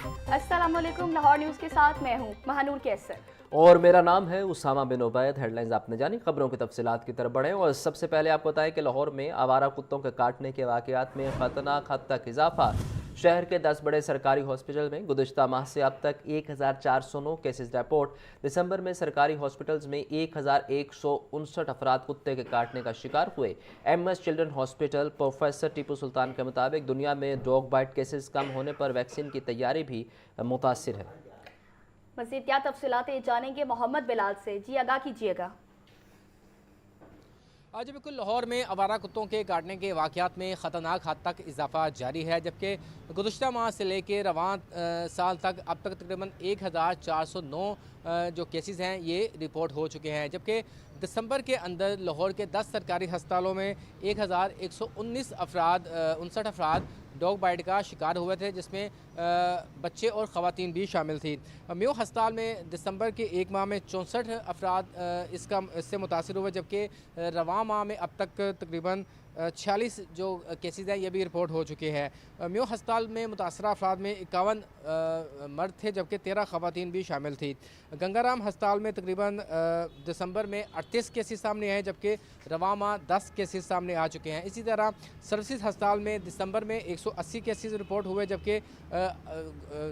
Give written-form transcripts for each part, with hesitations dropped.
अस्सलामुअलैकुम। लाहौर न्यूज़ के साथ मैं हूँ महानूर कैसर और मेरा नाम है उसामा बिन उबैद। हेडलाइंस आपने जानी, खबरों की तफसीलात की तरफ बढ़े। और सबसे पहले आपको बताएं कि लाहौर में आवारा कुत्तों के काटने के वाक़यात में ख़तरनाक हद तक इजाफा। शहर के 10 बड़े सरकारी हॉस्पिटल में गुज़श्ता माह से अब तक 1409 केसेस रिपोर्ट। दिसंबर में सरकारी हॉस्पिटल्स में 1159 अफराद कुत्ते के काटने का शिकार हुए। MS children hospital professor Tipu Sultan के मुताबिक दुनिया में डॉग बाइट केसेस कम होने पर वैक्सीन की तैयारी भी मुतासिर है। मज़ीद क्या तफसीलातें जानेंगे मोहम्मद बिलाल से। जी आगाह कीजिएगा। आज बिल्कुल लाहौर में आवारा कुत्तों के काटने के वाक़यात में ख़तरनाक हद तक इजाफा जारी है, जबकि गुज़श्ता माह से लेकर रवान साल तक अब तक तकरीबन 1409 जो केसेस हैं ये रिपोर्ट हो चुके हैं। जबकि दिसंबर के अंदर लाहौर के 10 सरकारी अस्पतालों में 1119 अफराद 59 अफराद डॉग बाइट का शिकार हुए थे, जिसमें बच्चे और ख़वातीन भी शामिल थी। म्यू अस्पताल में दिसंबर के एक माह में 64 अफराद इससे मुतासर हुए, जबकि रवां माह में अब तक तकरीबन 46 जो केसेस हैं ये भी रिपोर्ट हो चुके हैं। म्यू अस्पताल में मुतासरा अफराद में 51 मर्द थे, जबकि 13 ख़वातीन भी शामिल थी। गंगाराम अस्पताल में तकरीबन दिसंबर में 38 केसेस सामने आए, जबकि रवां माह 10 केसेस सामने आ चुके हैं। इसी तरह सर्विस अस्पताल में दिसंबर में 180 केसेस रिपोर्ट हुए, जबकि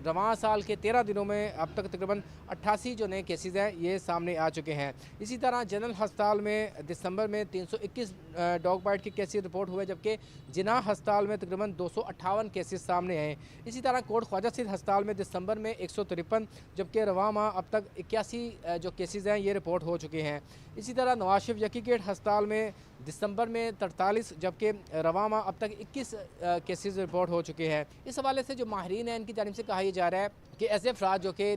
रवां साल के 13 दिनों में अब तक तकरीबन 88 जो नए केसेस हैं ये सामने आ चुके हैं। इसी तरह जनरल अस्पताल में दिसंबर में 321 डॉग बाइट के केसेस रिपोर्ट हुए, जबकि जिनाह अस्पताल में तकरीबन 258 केसेस सामने आए। इसी तरह कोट ख्वाजा स्थित अस्पताल में दिसंबर में 153, जबकि रवां माह अब तक 81 जो केसेस हैं ये रिपोर्ट हो चुके हैं। इसी तरह नवाज शरीफ यकी गेट अस्पताल में दिसंबर में 43, जबकि रवां माह अब तक 21 केसेस रिपोर्ट हो चुके हैं। इस हवाले से जो माहिरीन हैं इनकी जानिब से कहा यह जा रहा है कि ऐसे अफराद जो कि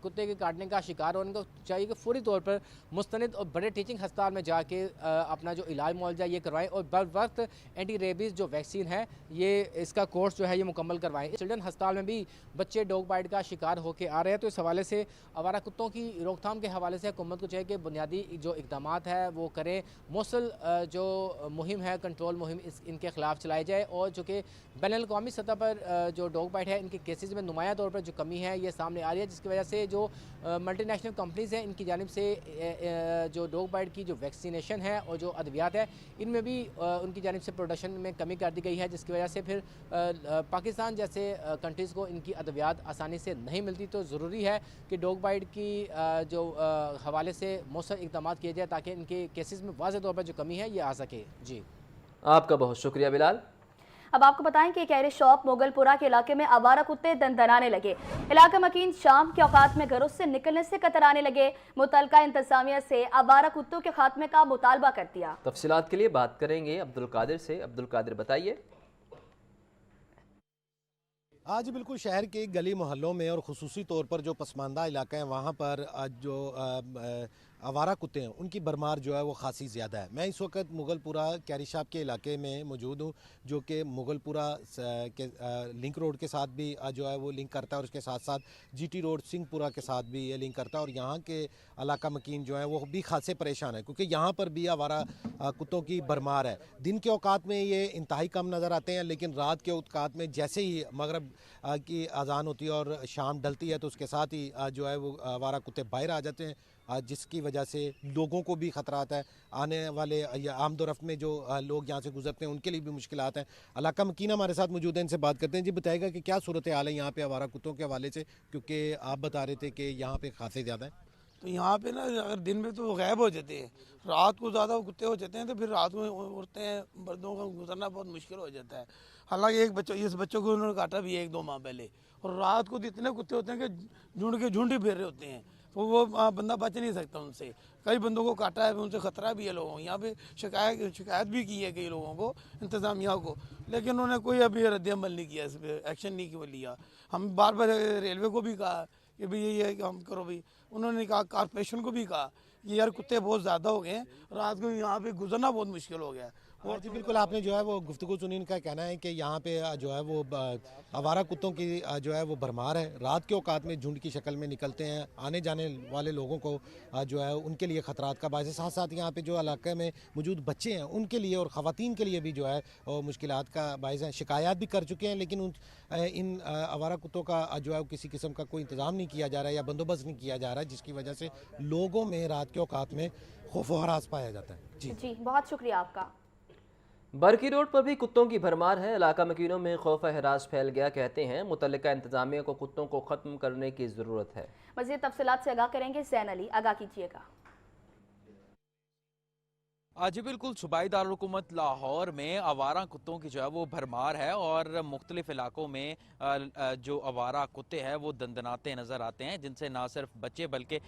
कुत्ते के काटने का शिकार हो, उनको चाहिए कि फौरी तौर पर मुस्तनिद और बड़े टीचिंग अस्पताल में जाके अपना जो इलाज मुआवजा ये करवाएं और बर वक्त एंटी रेबीज़ जो वैक्सीन है ये इसका कोर्स जो है ये मुकम्मल करवाएं। चिल्ड्रन अस्पताल में भी बच्चे डॉग बाइट का शिकार होकर आ रहे हैं, तो इस हवाले से आवारा कुत्तों की रोकथाम के हवाले से हुकूमत को चाहिए कि बुनियादी जो इकदाम है वो करें। मौसल जो मुहिम है, कंट्रोल मुहिम इनके ख़िलाफ़ चलाई जाए, और जो कि बैनुल-अक़वामी सतह पर जो डॉग बाइट है इनके केसेस में नुमाया तौर पर जो कमी है ये सामने आ रही है, जिसकी वजह से जो मल्टीनेशनल कंपनीज़ हैं इनकी जानिब से जो डॉग बाइट की जो वैक्सीनेशन है और जो अद्वियात है इनमें भी उनकी जानिब से प्रोडक्शन में कमी कर दी गई है, जिसकी वजह से फिर पाकिस्तान जैसे कंट्रीज़ को इनकी अद्वियात आसानी से नहीं मिलती। तो ज़रूरी है कि डॉग बाइट की जो हवाले से मौसर इक़दाम किए जाए ताकि इनके केसेस में वाज़ेह तौर पर जो कमी है ये आ सके। जी आपका बहुत शुक्रिया बिलाल। अब आपको बताएं कि कैरे शॉप मोगलपुरा के इलाके में आवारा कुत्ते दनदनाने लगे। इलाका मकीन शाम के औकात में घरों से निकलने से कतराने लगे। मुतलका इंतजामिया से आवारा कुत्तों के खात्मे का मुतालबा कर दिया। तफसीलात के लिए बात करेंगे अब्दुल कादिर से। अब्दुल कादिर बताइए। आज बिल्कुल शहर के गली मोहल्लों में और ख़ुसूसी तौर पर जो पसमानदा इलाका है वहाँ पर आज जो आवारा कुत्ते हैं उनकी भरमार जो है वो खासी ज़्यादा है। मैं इस वक्त मुगलपुरा कैरी शॉप के इलाके में मौजूद हूँ, जो कि मुगलपुरा के लिंक रोड के साथ भी जो है वो लिंक करता है, और उसके साथ साथ GT रोड सिंहपुरा के साथ भी ये लिंक करता है। और यहाँ के इलाका मकीन जो है वो भी खासे परेशान है, क्योंकि यहाँ पर भी आवारा कुत्तों की भरमार है। दिन के औकात में ये इंतहाई कम नज़र आते हैं, लेकिन रात के औकात में जैसे ही मगरब की अजान होती है और शाम ढलती है तो उसके साथ ही जो है वो आवारा कुत्ते बाहर आ जाते हैं, जिसकी वजह से लोगों को भी ख़तरात है। आने वाले आमदोरफ्त में जो लोग यहाँ से गुजरते हैं उनके लिए भी मुश्किलात हैं। इलाका मकीन हमारे साथ मौजूद है, इनसे बात करते हैं। जी बताएगा कि क्या सूरत हाल है यहाँ पे आवारा कुत्तों के हवाले से, क्योंकि आप बता रहे थे कि यहाँ पे खासे ज़्यादा है। तो यहाँ पे ना अगर दिन में तो गायब हो जाते हैं, रात को ज़्यादा कुत्ते हो जाते हैं, तो फिर रात में उड़ते हैं, मर्दों का गुजरना बहुत मुश्किल हो जाता है। हालांकि इस बच्चों को उन्होंने काटा भी 1-2 माह पहले, और रात को तो इतने कुत्ते होते हैं कि झुंड ही फिर रहे होते हैं, तो वो बंदा बच नहीं सकता उनसे। कई बंदों को काटा है, उनसे ख़तरा भी है लोगों को। यहाँ पे शिकायत भी की है कई लोगों को, इंतज़ामिया को, लेकिन उन्होंने कोई अभी रद्द अमल नहीं किया, इस पर एक्शन नहीं लिया। हम बार बार रेलवे को भी कहा कि भाई ये काम करो भाई। उन्होंने कहा, कॉर्पोरेशन को भी कहा कि यार कुत्ते बहुत ज़्यादा हो गए हैं, रात को यहाँ पे गुजरना बहुत मुश्किल हो गया है। और जी बिल्कुल, आपने जो है वो गुफ्तगू सुनी, इनका कहना है कि यहाँ पे जो है वो आवारा कुत्तों की जो है वो भरमार है। रात के औकात में झुंड की शक्ल में निकलते हैं, आने जाने वाले लोगों को जो है उनके लिए ख़तरात का बायस है। साथ साथ यहाँ पे जो इलाके में मौजूद बच्चे हैं उनके लिए और ख़वातीन के लिए भी जो है मुश्किलात का बायस है। शिकायत भी कर चुके हैं, लेकिन इन आवारा कुत्तों का जो है किसी किस्म का कोई इंतज़ाम नहीं किया जा रहा है या बंदोबस्त नहीं किया जा रहा है, जिसकी वजह से लोगों में रात के औकात में खौफ व हरास पाया जाता है। जी बहुत शुक्रिया आपका। बरकी रोड पर भी कुत्तों की भरमार है। इलाका मकीनों में खौफ हरास फैल गया। कहते हैं मुतल्लिका इंतजामिया को कुत्तों को ख़त्म करने की ज़रूरत है। मज़ीद तफसीलात से आगाह करेंगे ज़ैन अली, आगाह कीजिएगा। जी बिल्कुल, सूबाई दारुल-हुकूमत लाहौर में आवारा कुत्तों की जो है वो भरमार है और मुख्तलिफ इलाकों में जो आवारा कुत्ते हैं वो दंदनाते नज़र आते हैं, जिनसे ना सिर्फ बच्चे बल्कि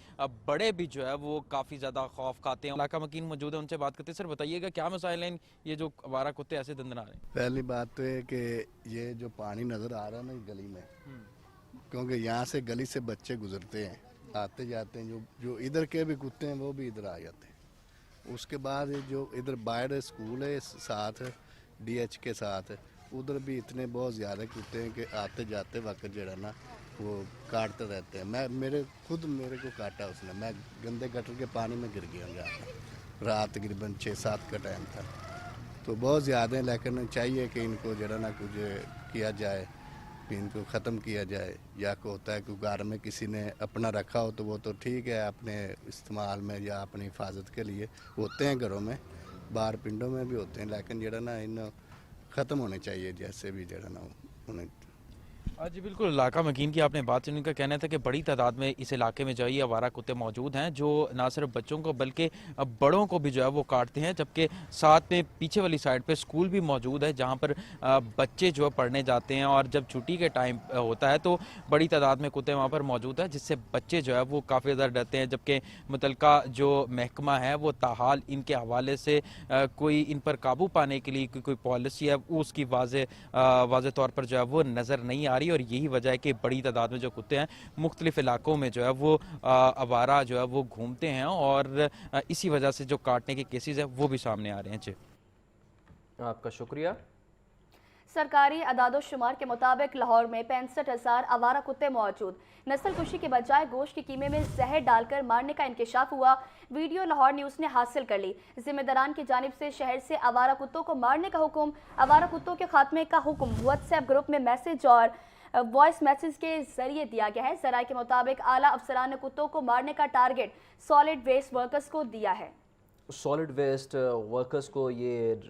बड़े भी जो है वो काफ़ी ज़्यादा खौफ खाते हैं। इलाका मकीन मौजूद है, उनसे बात करते हैं। सर बताइएगा क्या मसाइल हैं ये जो आवारा कुत्ते ऐसे दंदना रहे हैं? पहली बात तो है कि ये जो पानी नज़र आ रहा है ना गली में, क्योंकि यहाँ से गली से बच्चे गुजरते हैं, आते जाते हैं, जो इधर के भी कुत्ते हैं वो भी इधर आ जाते हैं। उसके बाद जो इधर बाहर स्कूल है साथ DH के साथ, उधर भी इतने बहुत ज़्यादा कुत्ते हैं कि आते जाते वक्त जो है ना वो काटते रहते हैं। मेरे को काटा उसने, मैं गंदे गटर के पानी में गिर गया जाकर, रात तकरीबन 6-7 का टाइम था। तो बहुत ज़्यादा है, लेकिन चाहिए कि इनको जो है ना कुछ किया जाए, कि इनको ख़त्म किया जाए। या को होता है कि घर में किसी ने अपना रखा हो तो वो तो ठीक है, अपने इस्तेमाल में या अपनी हिफाजत के लिए होते हैं घरों में, बाहर पिंडों में भी होते हैं, लेकिन जरा ना इन ख़त्म होने चाहिए जैसे भी जरा ना उन्हें। जी बिल्कुल, इलाका मकीन की आपने बात सुनी। उनका कहना था कि बड़ी तादाद में इस इलाके में जो है ये आवारा कुत्ते मौजूद हैं, जो ना सिर्फ बच्चों को बल्कि बड़ों को भी जो है वो काटते हैं। जबकि साथ में पीछे वाली साइड पे स्कूल भी मौजूद है, जहां पर बच्चे जो है पढ़ने जाते हैं, और जब छुट्टी के टाइम होता है तो बड़ी तादाद में कुत्ते वहाँ पर मौजूद है, जिससे बच्चे जो है वो काफ़ी ज़्यादा डरते हैं। जबकि मुतलका जो महकमा है वो ताहाल इनके हवाले से कोई इन पर काबू पाने के लिए कोई पॉलिसी है उसकी वाज़े तौर पर जो है वो नज़र नहीं आ रही। और यही वजह है कि बड़ी तादाद में जो कुत्ते हैं मुख्तलिफ इलाकों में जो है वो आवारा जो है वो घूमते हैं, और इसी वजह से जो काटने के केसेस हैं वो भी सामने आ रहे हैं। जी आपका शुक्रिया। सरकारी अदाद-ओ-शुमार के मुताबिक लाहौर में 65,000 आवारा कुत्ते मौजूद। नस्ल कुशी के बजाय गोश्त के कीमे में जहर डालकर मारने का इंकशाफ हुआ। वीडियो लाहौर न्यूज़ ने हासिल कर ली। जिम्मेदारान की जानिब से शहर से आवारा कुत्तों को मारने का हुक्म, आवारा कुत्तों के खात्मे का हुक्म व्हाट्सएप ग्रुप में मैसेज और वॉइस मैसेज के जरिए दिया गया है। ज़राए के मुताबिक आला अफसरान ने कुत्तों को मारने का टारगेट सॉलिड वेस्ट वर्कर्स को दिया है। सॉलिड वेस्ट वर्कर्स को ये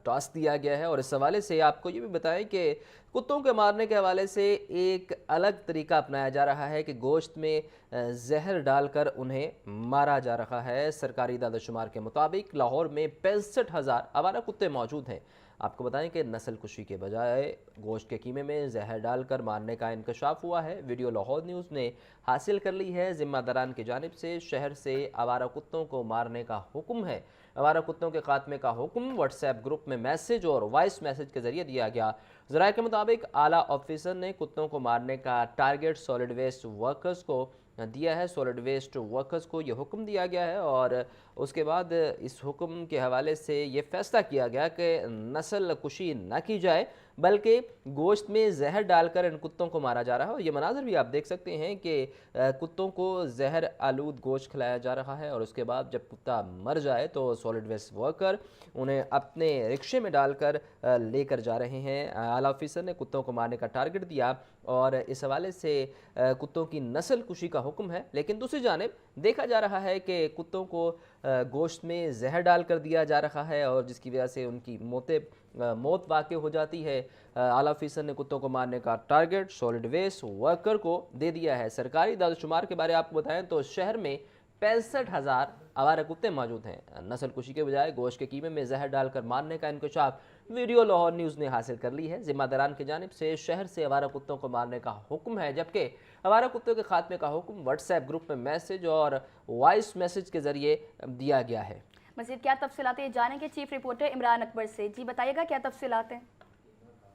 टास्क दिया गया है। और इस हवाले से आपको ये भी बताएं कि कुत्तों के मारने के हवाले से एक अलग तरीका अपनाया जा रहा है कि गोश्त में जहर डालकर उन्हें मारा जा रहा है। सरकारी दादा-शुमार के मुताबिक लाहौर में 65,000 आवारा कुत्ते मौजूद हैं। आपको बताएं कि नस्ल कुशी के बजाय गोश्त के कीमे में जहर डालकर मारने का इंकशाफ हुआ है। वीडियो लाहौर न्यूज़ ने हासिल कर ली है। जिम्मेदारान की जानिब से शहर से आवारा कुत्तों को मारने का हुक्म है। आवारा कुत्तों के खात्मे का हुक्म व्हाट्सएप ग्रुप में मैसेज और वॉइस मैसेज के जरिए दिया गया। ज़राए के मुताबिक आला ऑफिसर ने कुत्तों को मारने का टारगेट सॉलिड वेस्ट वर्कर्स को दिया है। सॉलिड वेस्ट वर्कर्स को यह हुक्म दिया गया है और उसके बाद इस हुक्म के हवाले से ये फैसला किया गया कि नस्ल कुशी न की जाए, बल्कि गोश्त में जहर डालकर इन कुत्तों को मारा जा रहा है। और ये मनाजर भी आप देख सकते हैं कि कुत्तों को जहर आलूद गोश्त खिलाया जा रहा है और उसके बाद जब कुत्ता मर जाए तो सॉलिड वेस्ट वर्कर उन्हें अपने रिक्शे में डालकर लेकर जा रहे हैं। आला ऑफिसर ने कुत्तों को मारने का टारगेट दिया और इस हवाले से कुत्तों की नस्ल कुशी का हुक्म है। लेकिन दूसरी जानिब देखा जा रहा है कि कुत्तों को गोश्त में जहर डाल कर दिया जा रहा है और जिसकी वजह से उनकी मौत वाक़ई हो जाती है। आला ऑफिसर ने कुत्तों को मारने का टारगेट सॉलिड वेस्ट वर्कर को दे दिया है। सरकारी दादुशुमार के बारे में आपको बताएं तो शहर में 65,000 आवारा कुत्ते मौजूद हैं। नस्ल कुशी के बजाय गोश्त के कीमे में जहर डालकर मारने का इंकशाफ वीडियो लाहौर न्यूज़ ने हासिल कर ली है। जिम्मेदारान की जानिब से शहर से आवारा कुत्तों को मारने का हुक्म है, जबकि आवारा कुत्तों के खात्मे का हुक्म व्हाट्सएप ग्रुप में मैसेज और वॉइस मैसेज के जरिए दिया गया है। मज़ीद क्या तफसीलात जानेंगे चीफ रिपोर्टर इमरान अकबर से। जी बताइएगा क्या तफसीलात हैं।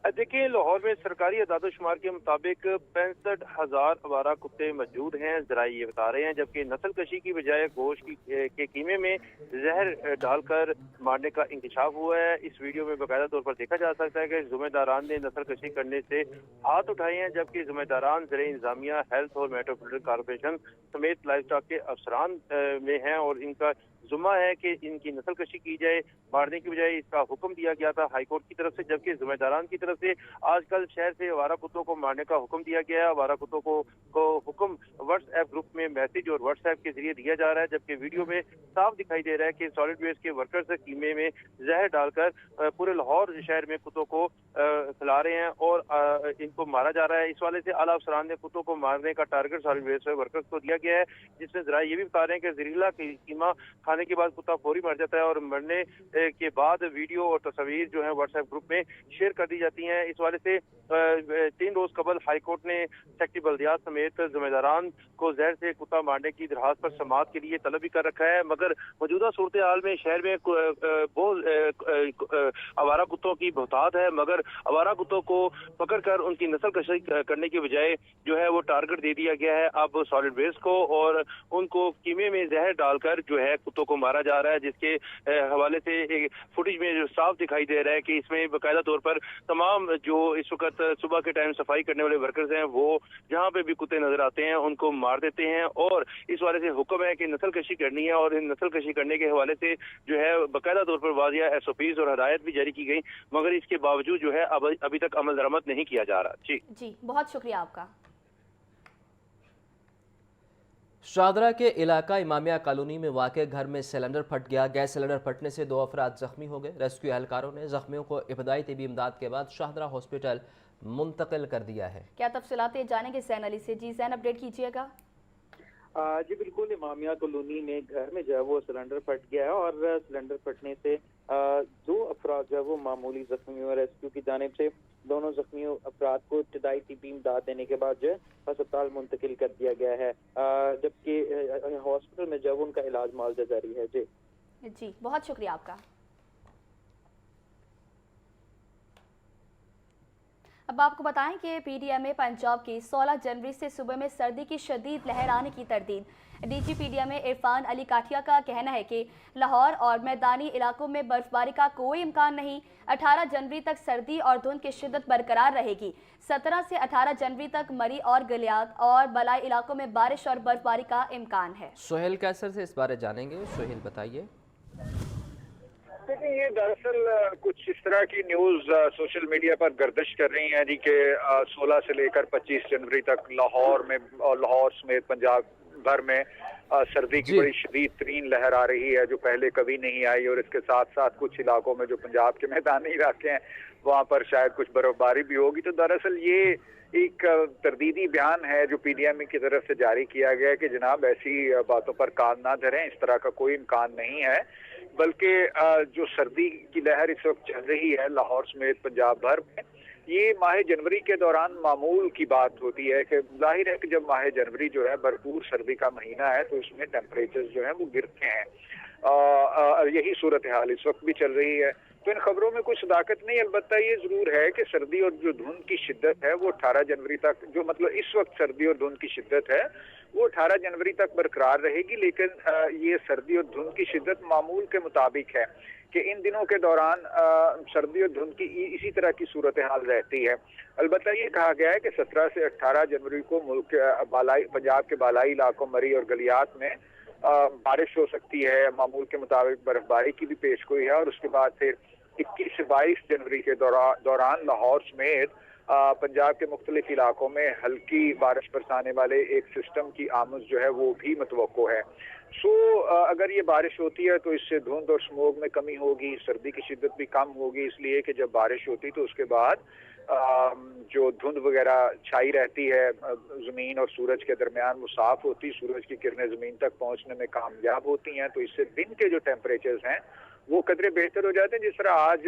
देखिए, लाहौर में सरकारी अदाद-ओ-शुमार के मुताबिक 65,000 आवारा कुत्ते मौजूद हैं, ज़राए ये बता रहे हैं, जबकि नस्ल कशी की बजाय गोश्त के कीमे में जहर डालकर मारने का इंकशाफ हुआ है। इस वीडियो में बाकायदा तौर पर देखा जा सकता है कि ज़िम्मेदारान ने नस्ल कशी करने से हाथ उठाए हैं, जबकि ज़िम्मेदारान ज़राए इंतजामिया, हेल्थ और मेट्रोपॉलिटन कॉर्पोरेशन समेत लाइफ स्टॉक के अफसरान में हैं और इनका जुम्मा है कि इनकी नस्ल कशी की जाए। मारने की बजाय इसका हुक्म दिया गया था हाईकोर्ट की तरफ से, जबकि जिम्मेदारान की तरफ से आजकल शहर से आवारा कुत्तों को मारने का हुक्म दिया गया है। आवारा कुत्तों को हुक्म व्हाट्सएप ग्रुप में मैसेज और व्हाट्सएप के जरिए दिया जा रहा है, जबकि वीडियो में साफ दिखाई दे रहा है कि सॉलिड वेस्ट के वर्कर्स कीमे में जहर डालकर पूरे लाहौर शहर में कुत्तों को खिला रहे हैं और इनको मारा जा रहा है। इस वाले से आला अफसरान ने कुत्तों को मारने का टारगेट सॉलिड वेस्ट वर्कर्स को दिया गया है, जिसमें जरा ये भी बता रहे हैं कि जहरीला कीमा खाने के बाद कुत्ता फौरी मर जाता है और मरने के बाद वीडियो और तस्वीर जो है व्हाट्सएप ग्रुप में शेयर कर दी जाती हैं। इस वाले से 3 रोज कबल हाईकोर्ट ने सेक्रेटरी बल्दियात समेत जिम्मेदारान को जहर से कुत्ता मारने की दरखास्त पर समाअत के लिए तलब भी कर रखा है, मगर मौजूदा सूरत हाल में शहर में बहुत आवारा कुत्तों की बहुतात है, मगर आवारा कुत्तों को पकड़कर उनकी नस्ल कशी करने के बजाय जो है वो टारगेट दे दिया गया है अब सॉलिड वेस्ट को, और उनको कीमे में जहर डालकर जो है कुत्तों को मारा जा रहा है, जिसके हवाले से फुटेज में जो साफ दिखाई दे रहा है कि इसमें बाकायदा तौर पर तमाम जो इस वक्त सुबह के टाइम सफाई करने वाले वर्कर्स हैं वो जहाँ पे भी कुत्ते नजर आते हैं उनको मार देते हैं, और इस वाले से हुक्म है कि नस्ल कशी करनी है, और इन नस्ल कशी करने के हवाले से जो है बाकायदा तौर पर वाजिया SOPs और हदायत भी जारी की गई, मगर इसके बावजूद जो है अभी तक अमल दरामद नहीं किया जा रहा। जी बहुत शुक्रिया आपका। शाहदरा के इलाका इमामिया कॉलोनी में वाक़े घर में सिलेंडर फट गया। गैस सिलेंडर फटने से 2 अफराद जख्मी हो गए। रेस्क्यू एहलकारों ने जख्मियों को इब्तदाई तिबी इमदाद के बाद शाहदरा हॉस्पिटल मुंतकिल कर दिया है। क्या तफसीलात जानेंगे जैन अली से। जी जैन, अपडेट कीजिएगा। जी बिल्कुल, इमामिया कॉलोनी में घर में जो है वो सिलेंडर फट गया है और सिलेंडर फटने से 2 अफराद जो है वो मामूली जख्मी हुए। रेस्क्यू की जानिब से दोनों जख्मी अफराद को इब्तदाई तिबी इमदाद देने के बाद जो है अस्पताल मुंतकिल कर दिया गया है, जबकि हॉस्पिटल में जो है उनका इलाज मालजा जारी है। जी बहुत शुक्रिया आपका। अब आपको बताएं कि PDMA पंजाब की 16 जनवरी से सुबह में सर्दी की शदीद लहर आने की तरदीद। DG PDMA इरफान अली काठिया का कहना है कि लाहौर और मैदानी इलाकों में बर्फबारी का कोई इम्कान नहीं। 18 जनवरी तक सर्दी और धुंध की शिद्दत बरकरार रहेगी। 17 से 18 जनवरी तक मरी और गलियात और बलाई इलाकों में बारिश और बर्फबारी का इम्कान है। सोहेल कैसर से इस बारे जानेंगे। सोहेल बताइए। देखिए, ये दरअसल कुछ इस तरह की न्यूज सोशल मीडिया पर गर्दिश कर रही हैं जी कि 16 से लेकर 25 जनवरी तक लाहौर में और लाहौर समेत पंजाब भर में सर्दी की बड़ी शदीद तरीन लहर आ रही है जो पहले कभी नहीं आई, और इसके साथ साथ कुछ इलाकों में जो पंजाब के मैदानी इलाके हैं वहाँ पर शायद कुछ बर्फबारी भी होगी। तो दरअसल ये एक तरदीदी बयान है जो PDMA की तरफ से जारी किया गया है कि जनाब ऐसी बातों पर कान ना धरें, इस तरह का कोई इम्कान नहीं है, बल्कि जो सर्दी की लहर इस वक्त चल रही है लाहौर समेत पंजाब भर में, ये माह जनवरी के दौरान मामूल की बात होती है कि जाहिर है कि जब माह जनवरी जो है भरपूर सर्दी का महीना है तो उसमें टेम्परेचर जो है वो गिरते हैं। यही सूरत हाल इस वक्त भी चल रही है। तो इन खबरों में कोई सदाकत नहीं, अलबत्ता ये जरूर है कि सर्दी और जो धुंध की शिद्दत है वो 18 जनवरी तक, जो मतलब इस वक्त सर्दी और धुंध की शिद्दत है वो 18 जनवरी तक बरकरार रहेगी, लेकिन ये सर्दी और धुंध की शिद्दत मामूल के मुताबिक है कि इन दिनों के दौरान सर्दी और धुंध की इसी तरह की सूरत हाल रहती है। अलबत्ता ये कहा गया है कि 17 से 18 जनवरी को मुल्क पंजाब के बालाई इलाकों मरी और गलियात में बारिश हो सकती है, मामूल के मुताबिक बर्फबारी की भी पेशगोई है, और उसके बाद फिर 21 से 22 जनवरी के दौरान लाहौर समेत पंजाब के मुख्तलिफ इलाकों में हल्की बारिश बरसाने वाले एक सिस्टम की आमद जो है वो भी मतवक्को है। अगर ये बारिश होती है तो इससे धुंध और स्मोग में कमी होगी, सर्दी की शिद्दत भी कम होगी, इसलिए कि जब बारिश होती तो उसके बाद जो धुंध वगैरह छाई रहती है ज़मीन और सूरज के दरमियान वो साफ होती, सूरज की किरणें ज़मीन तक पहुंचने में कामयाब होती हैं, तो इससे दिन के जो टेम्परेचर्स हैं वो कदरे बेहतर हो जाते हैं। जिस तरह आज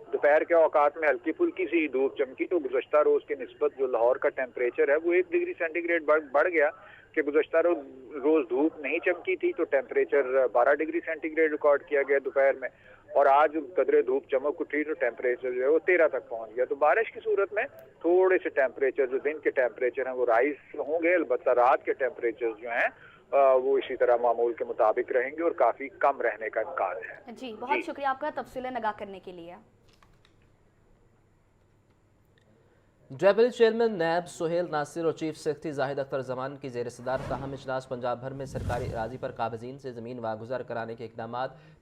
दोपहर के औकात में हल्की फुल्की सी धूप चमकी तो गुज़श्ता रोज़ के निस्बत जो लाहौर का टेम्परेचर है वो 1 डिग्री सेंटीग्रेड बढ़ गया कि गुज़श्ता रोज़ धूप नहीं चमकी थी तो टेम्परेचर 12 डिग्री सेंटीग्रेड रिकॉर्ड किया गया दोपहर में, और आज कदरे धूप चमक उठी तो टेम्परेचर जो है वो 13 तक पहुंच गया। तो बारिश की सूरत में थोड़े से टेम्परेचर जो दिन के टेम्परेचर हैं वो राइज होंगे, अलबत्ता रात के टेम्परेचर जो हैं वो इसी तरह मामूल के मुताबिक रहेंगे और काफी कम रहने का इम्कान है। जी, बहुत शुक्रिया आपका तफसीलें नगाह करने के लिए। ट्रेबल चेयरमैन नैब सुहेल नासिर और चीफ सेक्रेटरी जाहिद अख्तर जमान की जेर सदारत अहम इजलास पंजाब भर में सरकारी अराजी पर काबिजीन से ज़मीन वागुजार कराने के इकदाम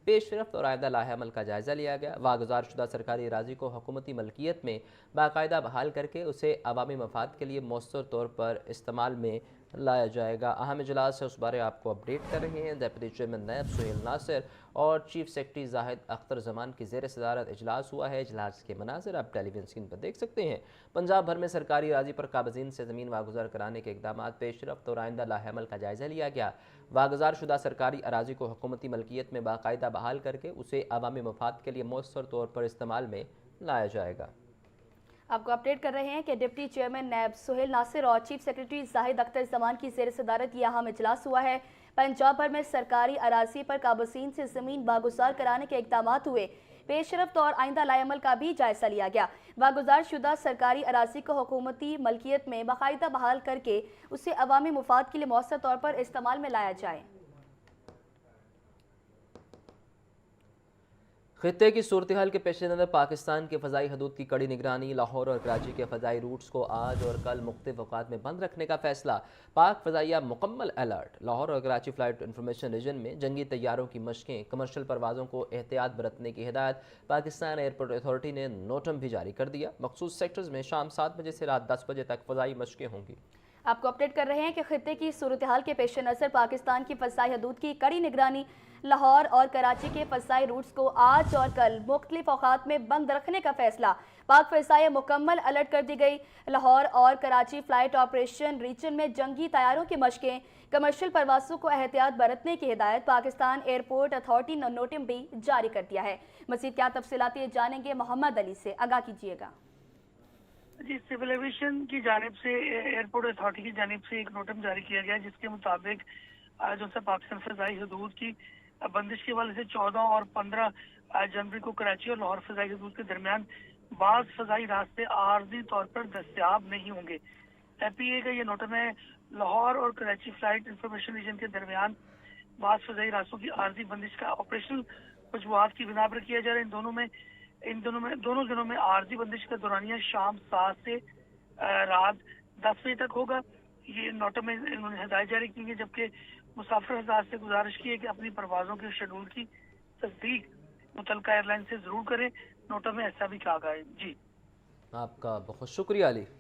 पेशरफ्त और आइंदा लाहेअमल का जायज़ा लिया गया। वागुजार शुदा सरकारी अराजी को हुकूमती मलकियत में बाकायदा बहाल करके उसे अवामी मफाद के लिए मौसर तौर पर इस्तेमाल में लाया जाएगा। अहम इजलास है, उस बारे आपको अपडेट कर रहे हैं। डिप्टी चेयरमैन नैब सुहेल नासिर और चीफ सेक्रेटरी जाहिद अख्तर जमान की जेर सदारत इजलास हुआ है। इजलास के मनाजिर आप टेलीविजन स्क्रीन पर देख सकते हैं। पंजाब भर में सरकारी अराजी पर काबिजीन से ज़मीन वागुजार कराने के इकदाम पेशरफ्त और आइंदा लाहेअमल का जायज़ा लिया गया। वागुजार शुदा सरकारी अराजी को हुकूमती मलकियत में बाकायदा बहाल करके उसे अवामी मफाद के लिए मौसर तौर पर इस्तेमाल में लाया जाएगा। आपको अपडेट कर रहे हैं कि डिप्टी चेयरमैन नैब सुहेल नासिर और चीफ सेक्रेटरी जाहिद अख्तर जमान की जेर सदारत यह अहम इजलास हुआ है। पंजाब भर में सरकारी अराजी पर काबिजीन से ज़मीन वागुजार कराने के इकदाम हुए। पेशरफ्त और आइंदा लाएअमल का भी जायजा लिया गया। वागुजार शुदा सरकारी अराजी को हुकूमती मलकियत में बाकायदा बहाल करके उसे अवामी मुफाद के लिए मौसर तौर पर इस्तेमाल में लाया जाए। खित्ते की सूरत हाल के पेश नज़र पाकिस्तान के फ़ज़ाई हदूद की कड़ी निगरानी, लाहौर और कराची के फ़ज़ाई रूट्स को आज और कल मुख्तलिफ अवकात में बंद रखने का फैसला। पाक फ़ज़ाइया मुकम्मल अलर्ट। लाहौर और कराची फ़्लाइट इंफॉर्मेशन रीजन में जंगी तैयारों की मशकें, कमर्शल परवाज़ों को एहतियात बरतने की हिदायत। पाकिस्तान एयरपोर्ट अथॉरिटी ने नोटम भी जारी कर दिया। मखसूस सेक्टर्स में शाम 7 बजे से रात 10 बजे तक फ़ज़ाई मशकें होंगी। आपको अपडेट कर रहे हैं कि खित्ते की सूरत हाल के पेश नज़र पाकिस्तान की फ़ज़ाई हदूद की कड़ी निगरानी, लाहौर और कराची के फ़ज़ाई रूट्स को आज और कल मुख्तलिफ औकात में बंद रखने का फैसला। पाक फ़ज़ाइया मुकम्मल अलर्ट कर दी गई। लाहौर और कराची फ़्लाइट ऑपरेशन रीजन में जंगी तैयारों की मशकें, कमर्शियल परवासों को एहतियात बरतने की हिदायत। पाकिस्तान एयरपोर्ट अथॉरिटी ने नोटिस भी जारी कर दिया है। मज़ीद क्या तफसीलात जानेंगे, मोहम्मद अली से आगाह कीजिएगा। जी, सिविल एविएशन की जानिब से, एयरपोर्ट अथॉरिटी की जानिब से एक नोटिस जारी किया गया जिसके मुताबिक जो है पाकिस्तान फ़ज़ाई हदूद की बंदिश के हवाले से 14 और 15 जनवरी को कराची और लाहौर फ़ज़ाई हदूद के दरमियान बाज़ फ़ज़ाई रास्ते आर्जी तौर पर दस्तियाब नहीं होंगे। FAA का ये नोटिस है। लाहौर और कराची फ़्लाइट इंफॉर्मेशन रीजन के दरमियान बाज़ फ़ज़ाई रास्तों की आर्जी बंदिश का ऑपरेशनल वजूहात की बिना पर किया जा रहा है। दोनों दिनों में आर्जी बंदिश का दौरानिया शाम 7 से रात 10 बजे तक होगा। ये नोटिस में इन्होंने हिदायत जारी की है, जबकि मुसाफिर हज़रात से गुजारिश की है कि अपनी परवाज़ों के शेड्यूल की तस्दीक मुतल्लिका एयरलाइन से ज़रूर करें। नोटिस में ऐसा भी कहा गया है। जी, आपका बहुत शुक्रिया अली।